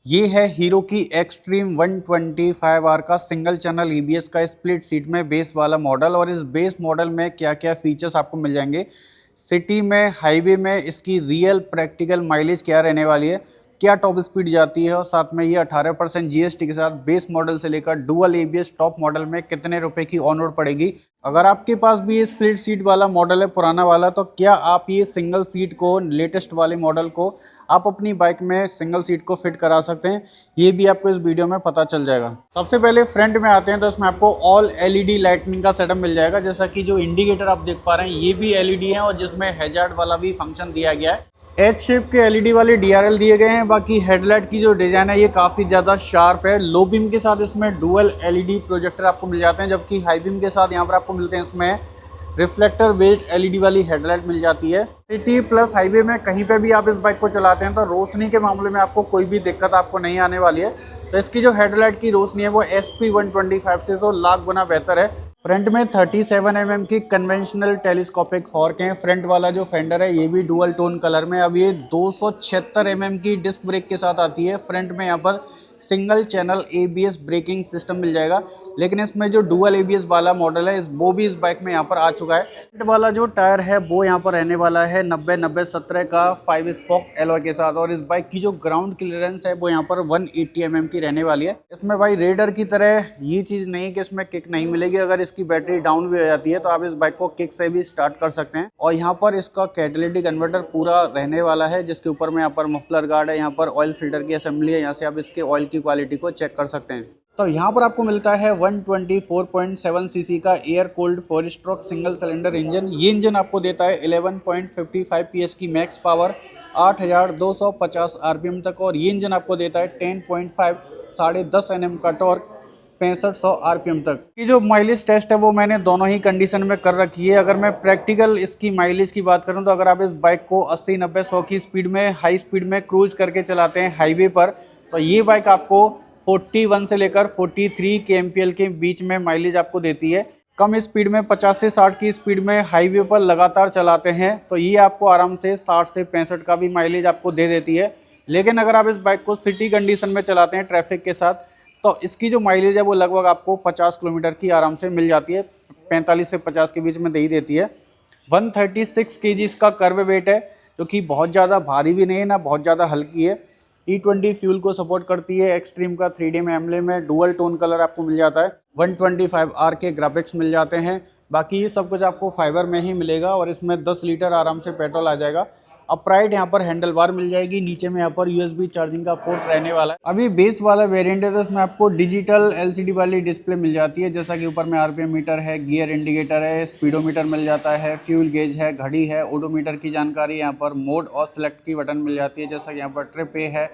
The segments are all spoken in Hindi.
ये है हीरो की एक्सट्रीम 125R का सिंगल चैनल ईबीएस का स्प्लिट सीट में बेस वाला मॉडल। और इस बेस मॉडल में क्या क्या फीचर्स आपको मिल जाएंगे, सिटी में, हाईवे में इसकी रियल प्रैक्टिकल माइलेज क्या रहने वाली है, क्या टॉप स्पीड जाती है, और साथ में ये 18% जीएसटी के साथ बेस मॉडल से लेकर डुअल एबीएस टॉप मॉडल में कितने रुपए की ऑन रोड पड़ेगी। अगर आपके पास भी ये स्प्लिट सीट वाला मॉडल है पुराना वाला, तो क्या आप ये सिंगल सीट को, लेटेस्ट वाले मॉडल को आप अपनी बाइक में सिंगल सीट को फिट करा सकते हैं, ये भी आपको इस वीडियो में पता चल जाएगा। सबसे पहले फ्रंट में आते हैं तो इसमें आपको ऑल एलईडी लाइटनिंग का सेटअप मिल जाएगा। जैसा कि जो इंडिकेटर आप देख पा रहे हैं ये भी एलईडी है और जिसमें हैजार्ड वाला भी फंक्शन दिया गया है। एच शेप के एलईडी वाले डीआरएल दिए गए हैं। बाकी हेडलाइट की जो डिजाइन है ये काफी ज्यादा शार्प है। लो बीम के साथ इसमें डुअल एलईडी प्रोजेक्टर आपको मिल जाते हैं, जबकि हाई बीम के साथ यहाँ पर आपको मिलते हैं इसमें रिफ्लेक्टर बेस्ड एलईडी वाली हेडलाइट मिल जाती है। सिटी प्लस हाईवे में कहीं पे भी आप इस बाइक को चलाते हैं तो रोशनी के मामले में आपको कोई भी दिक्कत आपको नहीं आने वाली है। तो इसकी जो हेडलाइट की रोशनी है वो SP125 से तो लाख गुना बेहतर है। फ्रंट में 37 mm की कन्वेंशनल टेलीस्कोपिक फॉर्क है। फ्रंट वाला जो फेंडर है ये भी डुअल टोन कलर में। अब ये 276 mm की डिस्क ब्रेक के साथ आती है। फ्रंट में यहाँ पर single channel ABS braking system मिल जाएगा, लेकिन इसमें जो डुअल एबीएस वाला मॉडल है वो भी इस बाइक में यहाँ पर आ चुका है। फ्रंट वाला जो टायर है वो यहाँ पर रहने वाला है 90-90-17 का 5 स्पोक एलॉय के साथ। और इस बाइक की जो ग्राउंड क्लियरेंस है वो यहाँ पर 180 mm की रहने वाली है। इसमें भाई रेडर की तरह ये चीज़ नहीं है कि इसमें किक नहीं मिलेगी। अगर इसकी बैटरी डाउन भी हो जाती है तो आप इस बाइक को किक से भी स्टार्ट कर सकते हैं। और यहाँ पर इसका कैटेलिटिक कन्वर्टर पूरा रहने वाला है, जिसके ऊपर में यहाँ पर मफलर गार्ड है, यहाँ पर ऑयल फिल्टर की असेंबली है, यहाँ से आप इसके ऑयल की क्वालिटी को चेक कर सकते हैं। तो यहाँ पर आपको मिलता है 124.7 सीसी का air cold 4 stroke single cylinder engine. ये इंजन आपको देता है 11.55 PS की मैक्स पावर, 8250 आरपीएम तक। और ये इंजन आपको देता है 10.5 10.5 Nm का टॉर्क, 6500 आरपीएम तक। ये जो माइलेज टेस्ट है वो मैंने दोनों ही कंडीशन में कर रखी है। अगर मैं प्रैक्टिकल इसकी माइलेज की बात करूं तो अगर आप इस बाइक को 80-90-100 की स्पीड में, हाई स्पीड में क्रूज करके चलाते हैं हाईवे पर, तो ये बाइक आपको 41 से लेकर 43 kmpl के बीच में माइलेज आपको देती है। कम स्पीड में 50 से 60 की स्पीड में हाईवे पर लगातार चलाते हैं तो ये आपको आराम से 60 से 65 का भी माइलेज आपको दे देती है। लेकिन अगर आप इस बाइक को सिटी कंडीशन में चलाते हैं ट्रैफिक के साथ, तो इसकी जो माइलेज है वो लगभग आपको 50 किलोमीटर की आराम से मिल जाती है, 45 से 50 के बीच में दे ही देती है। 136 kg इसका कर्व वेट है, जो कि बहुत ज़्यादा भारी भी नहीं है ना बहुत ज़्यादा हल्की है। E20 फ्यूल को सपोर्ट करती है। एक्सट्रीम का 3D में एम्ब्लेम है। डुअल टोन कलर आपको मिल जाता है। 125R के ग्राफिक्स मिल जाते हैं। बाकी ये सब कुछ आपको फाइबर में ही मिलेगा और इसमें 10 लीटर आराम से पेट्रोल आ जाएगा। अपराइट यहाँ पर हैंडल बार मिल जाएगी। नीचे में यहाँ पर USB चार्जिंग का पोर्ट रहने वाला है। अभी बेस वाला वेरिएंट है तो इसमें आपको डिजिटल LCD वाली डिस्प्ले मिल जाती है। जैसा कि ऊपर में RPM मीटर है, गियर इंडिकेटर है, स्पीडोमीटर मिल जाता है, फ्यूल गेज है, घड़ी है, ओडोमीटर की जानकारी, यहाँ पर मोड और सिलेक्ट की बटन मिल जाती है। जैसा कि यहाँ पर ट्रिप ए है,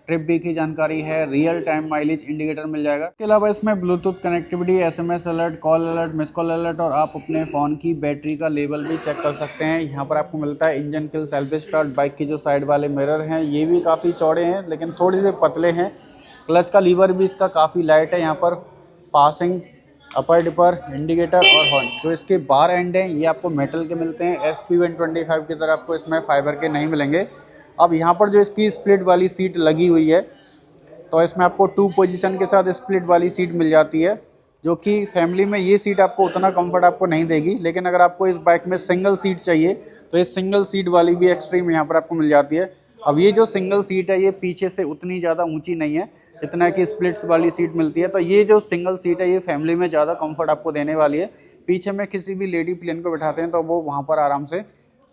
ट्रिप बी की जानकारी है, रियल टाइम माइलेज इंडिकेटर मिल जाएगा। इसके अलावा इसमें Bluetooth connectivity, SMS alert, call alert, miss call alert और आप अपने फ़ोन की बैटरी का लेवल भी चेक कर सकते हैं। यहाँ पर आपको मिलता है इंजन किल सेल्फ स्टार्ट। बाइक की जो साइड वाले मिरर हैं ये भी काफ़ी चौड़े हैं लेकिन थोड़े से पतले हैं। क्लच का लीवर भी इसका काफ़ी लाइट है। यहाँ पर पासिंग, अपर डिपर, इंडिकेटर और हॉर्न, जो इसके बार एंड हैं ये आपको मेटल के मिलते हैं। SP125 की तरह आपको इसमें फाइबर के नहीं मिलेंगे। अब यहाँ पर जो इसकी स्प्लिट वाली सीट लगी हुई है तो इसमें आपको 2 पोजीशन के साथ स्प्लिट वाली सीट मिल जाती है, जो कि फैमिली में ये सीट आपको उतना कंफर्ट आपको नहीं देगी। लेकिन अगर आपको इस बाइक में सिंगल सीट चाहिए तो ये सिंगल सीट वाली भी एक्सट्रीम यहाँ पर आपको मिल जाती है। अब ये जो सिंगल सीट है ये पीछे से उतनी ज़्यादा ऊँची नहीं है जितना कि स्प्लिट्स वाली सीट मिलती है। तो ये जो सिंगल सीट है ये फैमिली में ज़्यादा कम्फर्ट आपको देने वाली है। पीछे में किसी भी लेडी प्लेन को बैठाते हैं तो वो वहाँ पर आराम से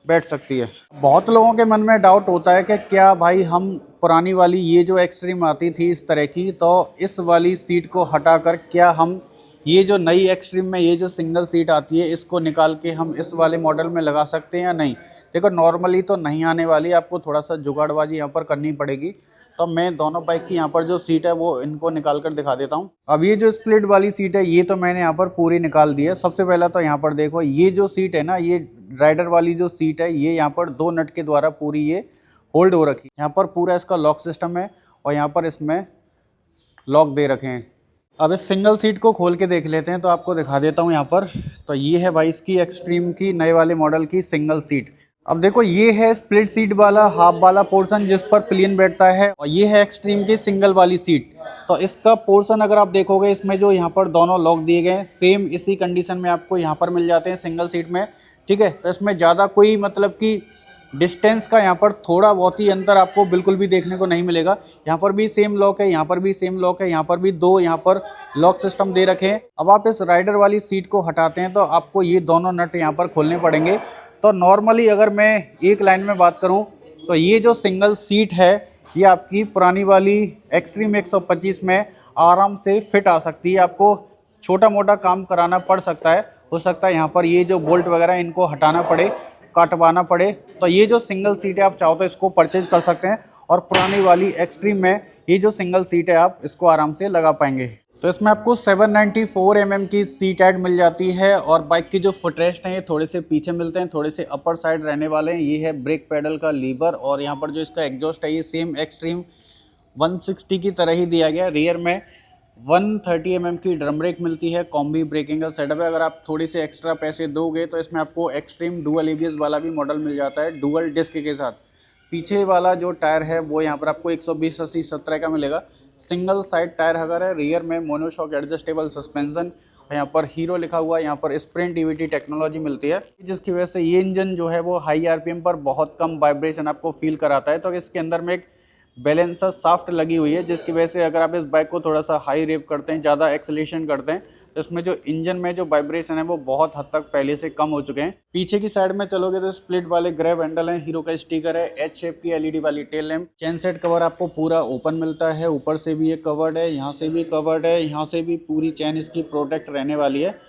बैठ सकती है। बहुत लोगों के मन में डाउट होता है कि क्या भाई हम पुरानी वाली ये जो एक्सट्रीम आती थी इस तरह की, तो इस वाली सीट को हटाकर क्या हम ये जो नई एक्सट्रीम में ये जो सिंगल सीट आती है इसको निकाल के हम इस वाले मॉडल में लगा सकते हैं या नहीं। देखो नॉर्मली तो नहीं आने वाली, आपको थोड़ा सा जुगाड़बाजी यहाँ पर करनी पड़ेगी। तो मैं दोनों बाइक की यहाँ पर जो सीट है वो इनको निकाल कर दिखा देता हूँ। अब ये जो स्प्लिट वाली सीट है ये तो मैंने यहाँ पर पूरी निकाल दी है। सबसे पहला तो यहाँ पर देखो ये जो सीट है ना, ये राइडर वाली जो सीट है ये यहाँ पर 2 नट के द्वारा पूरी ये होल्ड हो रखी है। यहाँ पर पूरा इसका लॉक सिस्टम है और यहाँ पर इसमें लॉक दे रखे हैं। अब इस सिंगल सीट को खोल के देख लेते हैं तो आपको दिखा देता हूँ यहाँ पर। तो ये है भाई इसकी एक्सट्रीम की नए वाले मॉडल की सिंगल सीट। अब देखो ये है स्प्लिट सीट वाला हाफ वाला पोर्शन जिस पर प्लेन बैठता है, और ये है एक्सट्रीम की सिंगल वाली सीट। तो इसका पोर्शन अगर आप देखोगे, इसमें जो यहाँ पर दोनों लॉक दिए गए हैं सेम इसी कंडीशन में आपको यहाँ पर मिल जाते हैं सिंगल सीट में, ठीक है। तो इसमें ज़्यादा कोई मतलब कि डिस्टेंस का यहाँ पर थोड़ा बहुत ही अंतर आपको बिल्कुल भी देखने को नहीं मिलेगा। यहाँ पर भी सेम लॉक है, यहाँ पर भी सेम लॉक है, यहाँ पर भी दो यहाँ पर लॉक सिस्टम दे रखे हैं। अब आप इस राइडर वाली सीट को हटाते हैं तो आपको ये दोनों नट यहाँ पर खोलने पड़ेंगे। तो नॉर्मली अगर मैं एक लाइन में बात करूं तो ये जो सिंगल सीट है ये आपकी पुरानी वाली एक्सट्रीम 125 में आराम से फिट आ सकती है। आपको छोटा मोटा काम कराना पड़ सकता है, हो सकता है यहाँ पर ये जो बोल्ट वगैरह इनको हटाना पड़े, काटवाना पड़े। तो ये जो सिंगल सीट है आप चाहो तो इसको परचेज कर सकते हैं, और पुरानी वाली एक्सट्रीम में ये जो सिंगल सीट है आप इसको आराम से लगा पाएंगे। तो इसमें आपको 794 mm की सीट ऐड मिल जाती है, और बाइक की जो फुटरेस्ट हैं ये थोड़े से पीछे मिलते हैं, थोड़े से अपर साइड रहने वाले हैं। ये है ब्रेक पैडल का लीवर, और यहाँ पर जो इसका एग्जॉस्ट है ये सेम एक्सट्रीम 160 की तरह ही दिया गया। रियर में 130 mm की ड्रम ब्रेक मिलती है, कॉम्बी ब्रेकिंग का सेटअप है। अगर आप थोड़े से एक्स्ट्रा पैसे दोगे तो इसमें आपको एक्सट्रीम डुअल एबीएस वाला भी मॉडल मिल जाता है, डुअल डिस्क के साथ। पीछे वाला जो टायर है वो यहाँ पर आपको 120/80/17 का मिलेगा। सिंगल साइड टायर हगर है, रियर में मोनोशॉक एडजस्टेबल सस्पेंशन, यहाँ पर हीरो लिखा हुआ है, यहाँ पर स्प्रिंट ईवीटी टेक्नोलॉजी मिलती है, जिसकी वजह से ये इंजन जो है वो हाई आरपीएम पर बहुत कम वाइब्रेशन आपको फील कराता है। तो इसके अंदर में एक बैलेंसर शाफ्ट लगी हुई है, जिसकी वजह से अगर आप इस बाइक को थोड़ा सा हाई रेव करते हैं, ज़्यादा एक्सेलेरेशन करते हैं, तो इसमें जो इंजन में जो वाइब्रेशन है वो बहुत हद तक पहले से कम हो चुके हैं। पीछे की साइड में चलोगे तो स्प्लिट वाले ग्रैब हैंडल हैं, हीरो का स्टिकर है, एच शेप की एलईडी वाली tail lamp, chain set cover आपको पूरा ओपन मिलता है, ऊपर से भी ये कवर्ड है, यहाँ से भी कवर्ड है, यहाँ से भी पूरी चेन इसकी प्रोटेक्ट रहने वाली है,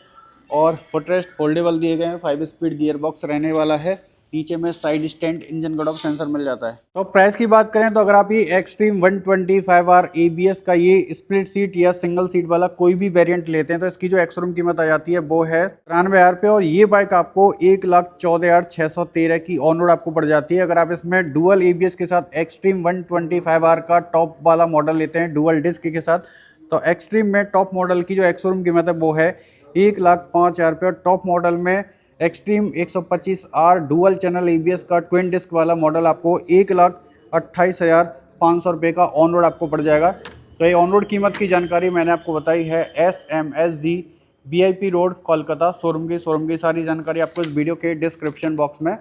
और फुटरेस्ट फोल्डेबल दिए गए हैं, 5 स्पीड गियर बॉक्स रहने वाला है। नीचे में side stand engine cut off sensor मिल जाता है। तो प्राइस की बात करें तो अगर आप ये एक्सट्रीम 125R ABS का ये स्प्लिट सीट या सिंगल सीट वाला कोई भी वेरिएंट लेते हैं तो इसकी जो एक्स-शोरूम कीमत आ जाती है वो है 93,000 रुपये, और ये बाइक आपको 1,14,613 की ऑन रोड आपको पड़ जाती है। अगर आप इसमें डुअल ABS के साथ एक्सट्रीम 125R का टॉप वाला मॉडल लेते हैं डुअल डिस्क के साथ, तो एक्सट्रीम में टॉप मॉडल की जो एक्स-शोरूम कीमत है वो है 1,05,000 रुपये, और टॉप मॉडल में extreme 125R dual channel ABS का ट्विन डिस्क वाला मॉडल आपको 1,28,500 रुपये का ऑन रोड आपको पड़ जाएगा। तो ये ऑन रोड कीमत की जानकारी मैंने आपको बताई है। SMSG VIP road Kolkata showroom की सारी जानकारी आपको इस वीडियो के डिस्क्रिप्शन बॉक्स में